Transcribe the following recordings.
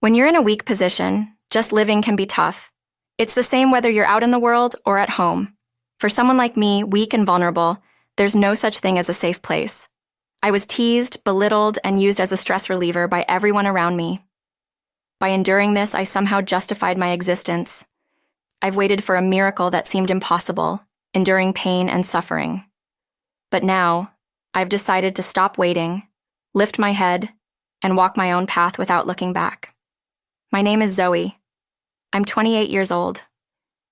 When you're in a weak position, just living can be tough. It's the same whether you're out in the world or at home. For someone like me, weak and vulnerable, there's no such thing as a safe place. I was teased, belittled, and used as a stress reliever by everyone around me. By enduring this, I somehow justified my existence. I've waited for a miracle that seemed impossible, enduring pain and suffering. But now, I've decided to stop waiting, lift my head, and walk my own path without looking back. My name is Zoe. I'm 28 years old.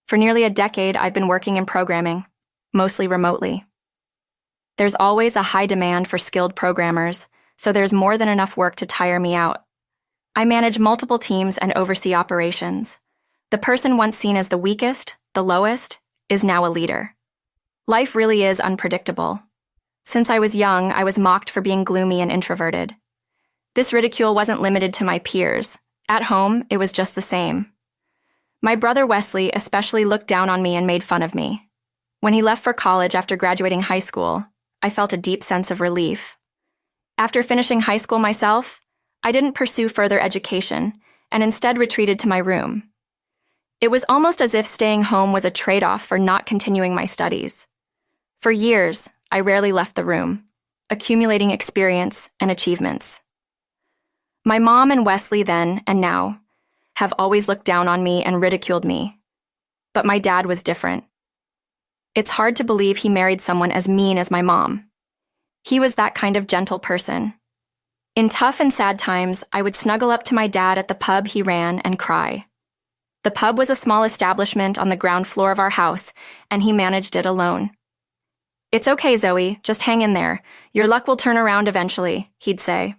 For nearly a decade, I've been working in programming, mostly remotely. There's always a high demand for skilled programmers, so there's more than enough work to tire me out. I manage multiple teams and oversee operations. The person once seen as the weakest, the lowest, is now a leader. Life really is unpredictable. Since I was young, I was mocked for being gloomy and introverted. This ridicule wasn't limited to my peers. At home, it was just the same. My brother Wesley especially looked down on me and made fun of me. When he left for college after graduating high school, I felt a deep sense of relief. After finishing high school myself, I didn't pursue further education and instead retreated to my room. It was almost as if staying home was a trade-off for not continuing my studies. For years, I rarely left the room, accumulating experience and achievements. My mom and Wesley then and now have always looked down on me and ridiculed me. But my dad was different. It's hard to believe he married someone as mean as my mom. He was that kind of gentle person. In tough and sad times, I would snuggle up to my dad at the pub he ran and cry. The pub was a small establishment on the ground floor of our house, and he managed it alone. "It's okay, Zoe, just hang in there. Your luck will turn around eventually," he'd say.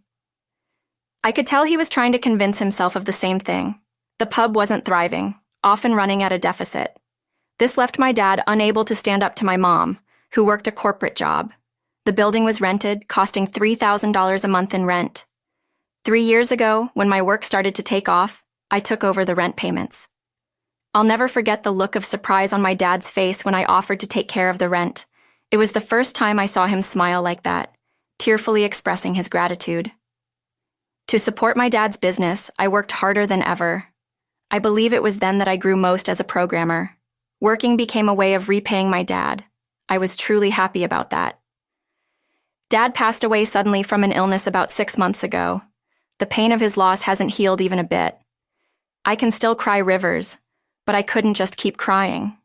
I could tell he was trying to convince himself of the same thing. The pub wasn't thriving, often running at a deficit. This left my dad unable to stand up to my mom, who worked a corporate job. The building was rented, costing $3,000 a month in rent. 3 years ago, when my work started to take off, I took over the rent payments. I'll never forget the look of surprise on my dad's face when I offered to take care of the rent. It was the first time I saw him smile like that, tearfully expressing his gratitude. To support my dad's business, I worked harder than ever. I believe it was then that I grew most as a programmer. Working became a way of repaying my dad. I was truly happy about that. Dad passed away suddenly from an illness about 6 months ago. The pain of his loss hasn't healed even a bit. I can still cry rivers, but I couldn't just keep crying.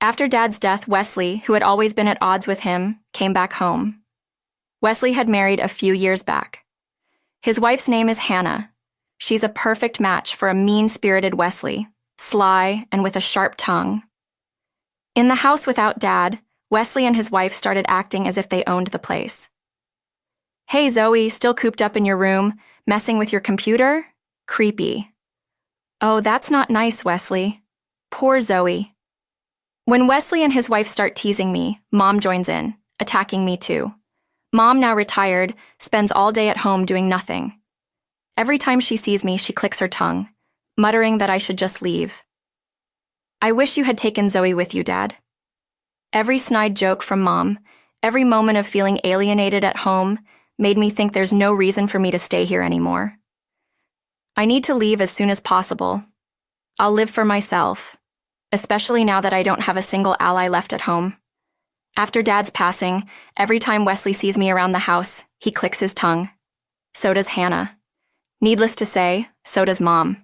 After Dad's death, Wesley, who had always been at odds with him, came back home. Wesley had married a few years back. His wife's name is Hannah. She's a perfect match for a mean-spirited Wesley, sly and with a sharp tongue. In the house without Dad, Wesley and his wife started acting as if they owned the place. "Hey, Zoe, still cooped up in your room, messing with your computer? Creepy." "Oh, that's not nice, Wesley." Poor Zoe. When Wesley and his wife start teasing me, Mom joins in, attacking me too. Mom, now retired, spends all day at home doing nothing. Every time she sees me, she clicks her tongue, muttering that I should just leave. "I wish you had taken Zoe with you, Dad." Every snide joke from Mom, every moment of feeling alienated at home, made me think there's no reason for me to stay here anymore. I need to leave as soon as possible. I'll live for myself, especially now that I don't have a single ally left at home. After Dad's passing, every time Wesley sees me around the house, he clicks his tongue. So does Hannah. Needless to say, so does Mom.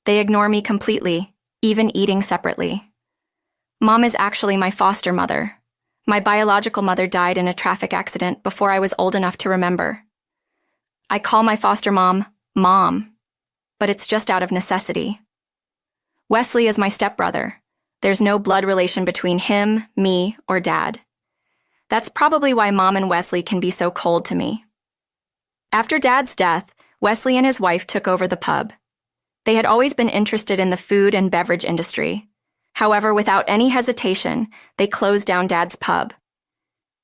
They ignore me completely, even eating separately. Mom is actually my foster mother. My biological mother died in a traffic accident before I was old enough to remember. I call my foster mom, Mom, but it's just out of necessity. Wesley is my stepbrother. There's no blood relation between him, me, or Dad. That's probably why Mom and Wesley can be so cold to me. After Dad's death, Wesley and his wife took over the pub. They had always been interested in the food and beverage industry. However, without any hesitation, they closed down Dad's pub.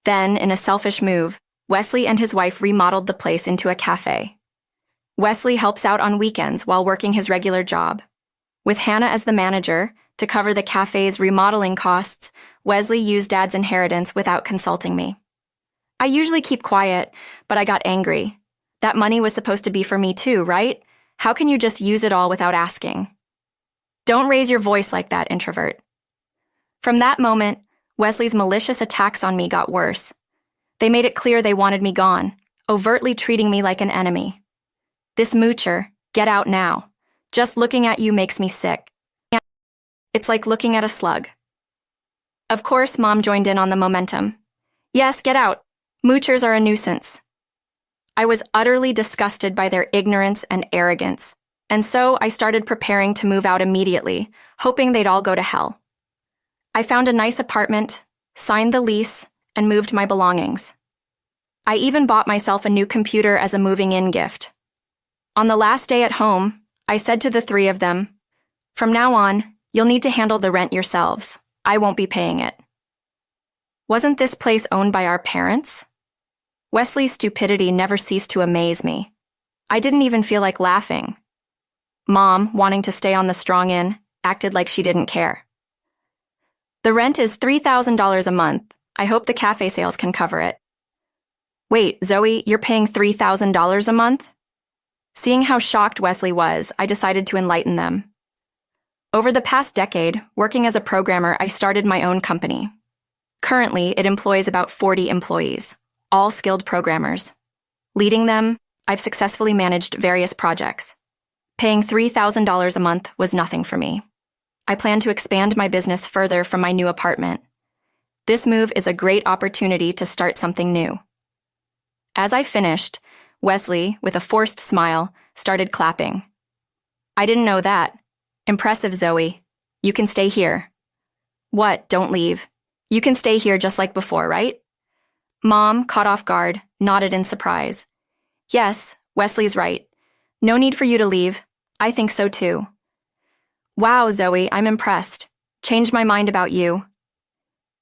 Then, in a selfish move, Wesley and his wife remodeled the place into a cafe. Wesley helps out on weekends while working his regular job. With Hannah as the manager, to cover the cafe's remodeling costs, Wesley used Dad's inheritance without consulting me. I usually keep quiet, but I got angry. That money was supposed to be for me too, right? How can you just use it all without asking? Don't raise your voice like that, introvert. From that moment, Wesley's malicious attacks on me got worse. They made it clear they wanted me gone, overtly treating me like an enemy. This moocher, get out now. Just looking at you makes me sick. It's like looking at a slug. Of course, Mom joined in on the momentum. Yes, get out. Moochers are a nuisance. I was utterly disgusted by their ignorance and arrogance, and so I started preparing to move out immediately, hoping they'd all go to hell. I found a nice apartment, signed the lease, and moved my belongings. I even bought myself a new computer as a moving-in gift. On the last day at home, I said to the three of them, "From now on, you'll need to handle the rent yourselves. I won't be paying it." Wasn't this place owned by our parents? Wesley's stupidity never ceased to amaze me. I didn't even feel like laughing. Mom, wanting to stay on the strong end, acted like she didn't care. The rent is $3,000 a month. I hope the cafe sales can cover it. Wait, Zoe, you're paying $3,000 a month? Seeing how shocked Wesley was, I decided to enlighten them. Over the past decade, working as a programmer, I started my own company. Currently, it employs about 40 employees, all skilled programmers. Leading them, I've successfully managed various projects. Paying $3,000 a month was nothing for me. I plan to expand my business further from my new apartment. This move is a great opportunity to start something new. As I finished, Wesley, with a forced smile, started clapping. I didn't know that. Impressive, Zoe. You can stay here. What? Don't leave. You can stay here just like before, right? Mom, caught off guard, nodded in surprise. Yes, Wesley's right. No need for you to leave. I think so too. Wow, Zoe, I'm impressed. Changed my mind about you.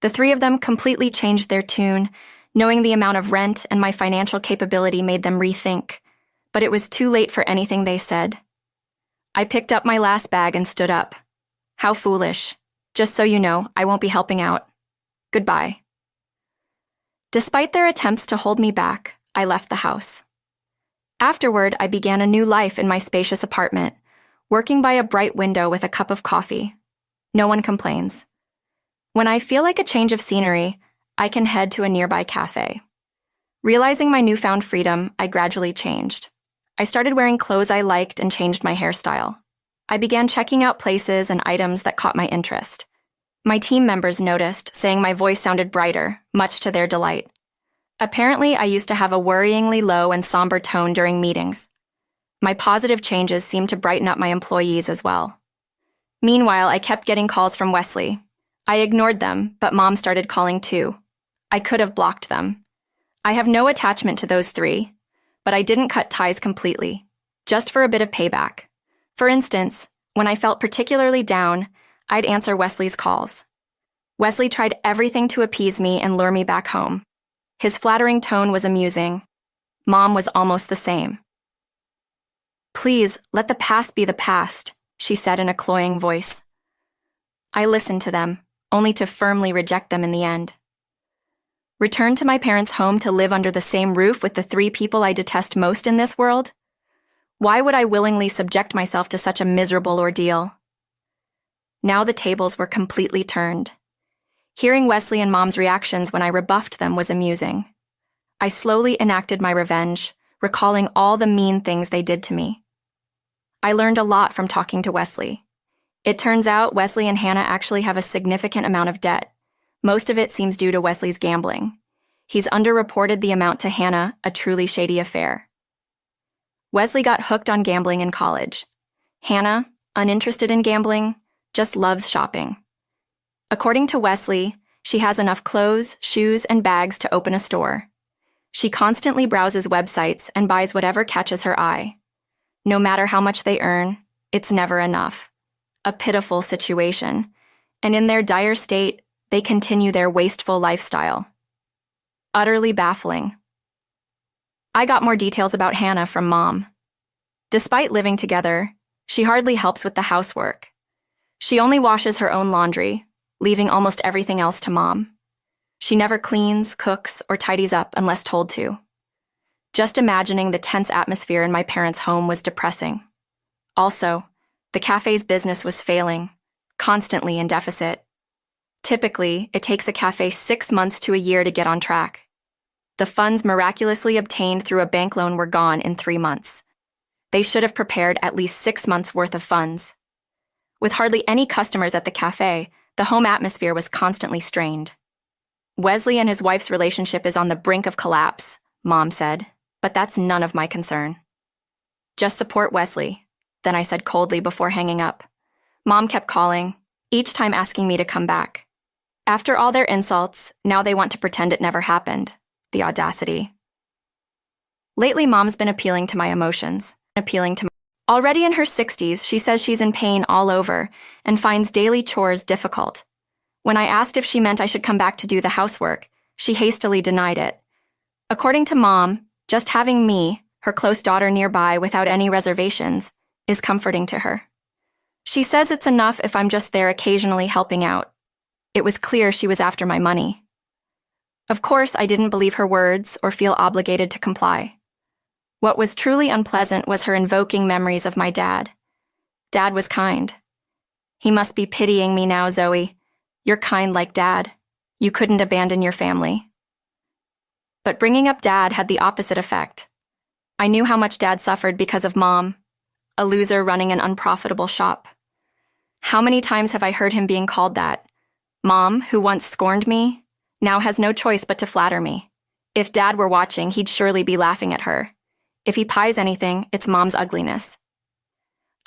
The three of them completely changed their tune, knowing the amount of rent and my financial capability made them rethink, but it was too late for anything they said. I picked up my last bag and stood up. How foolish. Just so you know, I won't be helping out. Goodbye. Despite their attempts to hold me back, I left the house. Afterward, I began a new life in my spacious apartment, working by a bright window with a cup of coffee. No one complains. When I feel like a change of scenery, I can head to a nearby cafe. Realizing my newfound freedom, I gradually changed. I started wearing clothes I liked and changed my hairstyle. I began checking out places and items that caught my interest. My team members noticed, saying my voice sounded brighter, much to their delight. Apparently, I used to have a worryingly low and somber tone during meetings. My positive changes seemed to brighten up my employees as well. Meanwhile, I kept getting calls from Wesley. I ignored them, but Mom started calling too. I could have blocked them. I have no attachment to those three, but I didn't cut ties completely, just for a bit of payback. For instance, when I felt particularly down, I'd answer Wesley's calls. Wesley tried everything to appease me and lure me back home. His flattering tone was amusing. Mom was almost the same. "Please, let the past be the past," she said in a cloying voice. I listened to them, only to firmly reject them in the end. Return to my parents' home to live under the same roof with the three people I detest most in this world? Why would I willingly subject myself to such a miserable ordeal? Now the tables were completely turned. Hearing Wesley and Mom's reactions when I rebuffed them was amusing. I slowly enacted my revenge, recalling all the mean things they did to me. I learned a lot from talking to Wesley. It turns out Wesley and Hannah actually have a significant amount of debt. Most of it seems due to Wesley's gambling. He's underreported the amount to Hannah, a truly shady affair. Wesley got hooked on gambling in college. Hannah, uninterested in gambling, just loves shopping. According to Wesley, she has enough clothes, shoes, and bags to open a store. She constantly browses websites and buys whatever catches her eye. No matter how much they earn, it's never enough. A pitiful situation, and in their dire state, they continue their wasteful lifestyle. Utterly baffling. I got more details about Hannah from Mom. Despite living together, she hardly helps with the housework. She only washes her own laundry, leaving almost everything else to Mom. She never cleans, cooks, or tidies up unless told to. Just imagining the tense atmosphere in my parents' home was depressing. Also, the cafe's business was failing, constantly in deficit. Typically, it takes a cafe 6 months to a year to get on track. The funds miraculously obtained through a bank loan were gone in 3 months. They should have prepared at least 6 months' worth of funds. With hardly any customers at the cafe, the home atmosphere was constantly strained. Wesley and his wife's relationship is on the brink of collapse, Mom said, but that's none of my concern. Just support Wesley, then I said coldly before hanging up. Mom kept calling, each time asking me to come back. After all their insults, now they want to pretend it never happened. The audacity. Lately, Mom's been appealing to my emotions. Already in her 60s, she says she's in pain all over and finds daily chores difficult. When I asked if she meant I should come back to do the housework, she hastily denied it. According to Mom, just having me, her close daughter nearby without any reservations, is comforting to her. She says it's enough if I'm just there occasionally helping out. It was clear she was after my money. Of course, I didn't believe her words or feel obligated to comply. What was truly unpleasant was her invoking memories of my dad. Dad was kind. He must be pitying me now, Zoe. You're kind like Dad. You couldn't abandon your family. But bringing up Dad had the opposite effect. I knew how much Dad suffered because of Mom, a loser running an unprofitable shop. How many times have I heard him being called that? Mom, who once scorned me, now has no choice but to flatter me. If Dad were watching, he'd surely be laughing at her. If he pies anything, it's Mom's ugliness.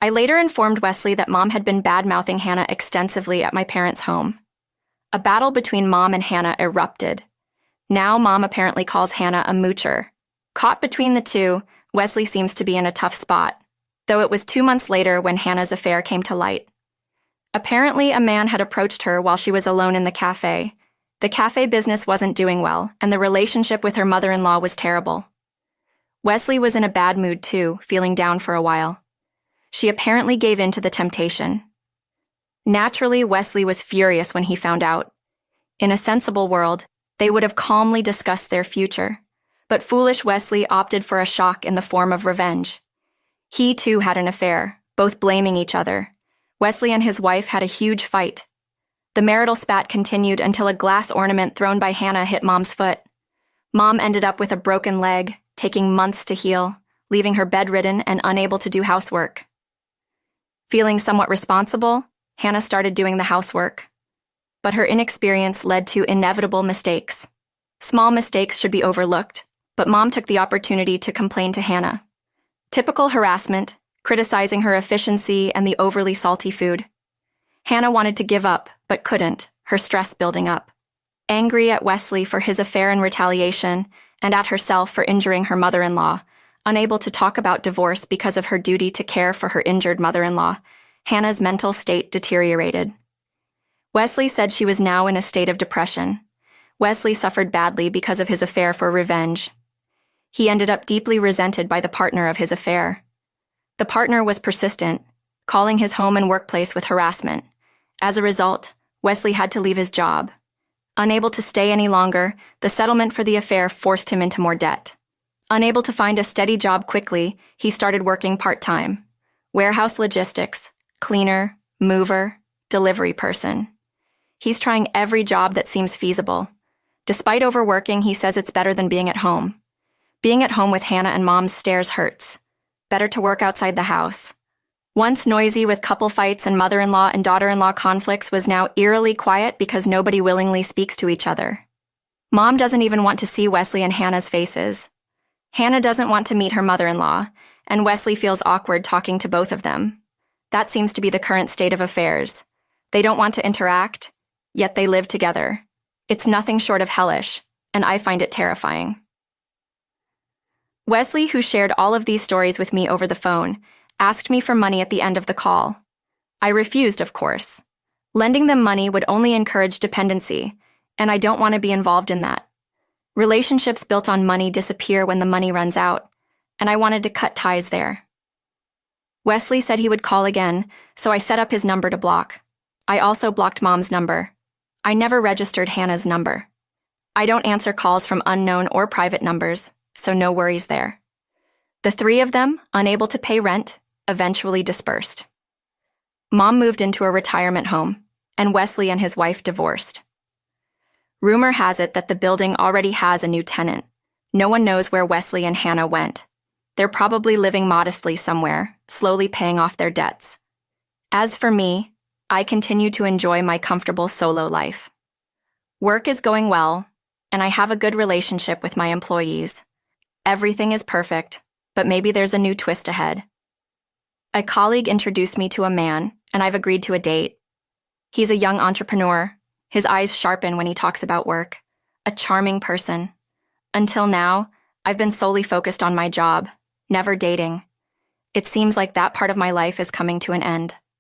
I later informed Wesley that Mom had been bad-mouthing Hannah extensively at my parents' home. A battle between Mom and Hannah erupted. Now Mom apparently calls Hannah a moocher. Caught between the two, Wesley seems to be in a tough spot, though it was 2 months later when Hannah's affair came to light. Apparently, a man had approached her while she was alone in the cafe. The cafe business wasn't doing well, and the relationship with her mother-in-law was terrible. Wesley was in a bad mood too, feeling down for a while. She apparently gave in to the temptation. Naturally, Wesley was furious when he found out. In a sensible world, they would have calmly discussed their future, but foolish Wesley opted for a shock in the form of revenge. He too had an affair, both blaming each other. Wesley and his wife had a huge fight. The marital spat continued until a glass ornament thrown by Hannah hit Mom's foot. Mom ended up with a broken leg, taking months to heal, leaving her bedridden and unable to do housework. Feeling somewhat responsible, Hannah started doing the housework. But her inexperience led to inevitable mistakes. Small mistakes should be overlooked, but Mom took the opportunity to complain to Hannah. Typical harassment, criticizing her efficiency and the overly salty food. Hannah wanted to give up, but couldn't, her stress building up. Angry at Wesley for his affair and retaliation, and at herself for injuring her mother-in-law, unable to talk about divorce because of her duty to care for her injured mother-in-law, Hannah's mental state deteriorated. Wesley said she was now in a state of depression. Wesley suffered badly because of his affair for revenge. He ended up deeply resented by the partner of his affair. The partner was persistent, calling his home and workplace with harassment. As a result, Wesley had to leave his job. Unable to stay any longer, the settlement for the affair forced him into more debt. Unable to find a steady job quickly, he started working part-time. Warehouse logistics, cleaner, mover, delivery person. He's trying every job that seems feasible. Despite overworking, he says it's better than being at home. Being at home with Hannah and Mom's stares hurts. Better to work outside the house. Once noisy with couple fights and mother-in-law and daughter-in-law conflicts was now eerily quiet because nobody willingly speaks to each other. Mom doesn't even want to see Wesley and Hannah's faces. Hannah doesn't want to meet her mother-in-law, and Wesley feels awkward talking to both of them. That seems to be the current state of affairs. They don't want to interact, yet they live together. It's nothing short of hellish, and I find it terrifying. Wesley, who shared all of these stories with me over the phone, asked me for money at the end of the call. I refused, of course. Lending them money would only encourage dependency, and I don't want to be involved in that. Relationships built on money disappear when the money runs out, and I wanted to cut ties there. Wesley said he would call again, so I set up his number to block. I also blocked Mom's number. I never registered Hannah's number. I don't answer calls from unknown or private numbers, so no worries there. The three of them, unable to pay rent, eventually dispersed. Mom moved into a retirement home, and Wesley and his wife divorced. Rumor has it that the building already has a new tenant. No one knows where Wesley and Hannah went. They're probably living modestly somewhere, slowly paying off their debts. As for me, I continue to enjoy my comfortable solo life. Work is going well, and I have a good relationship with my employees. Everything is perfect, but maybe there's a new twist ahead. A colleague introduced me to a man, and I've agreed to a date. He's a young entrepreneur. His eyes sharpen when he talks about work. A charming person. Until now, I've been solely focused on my job, never dating. It seems like that part of my life is coming to an end.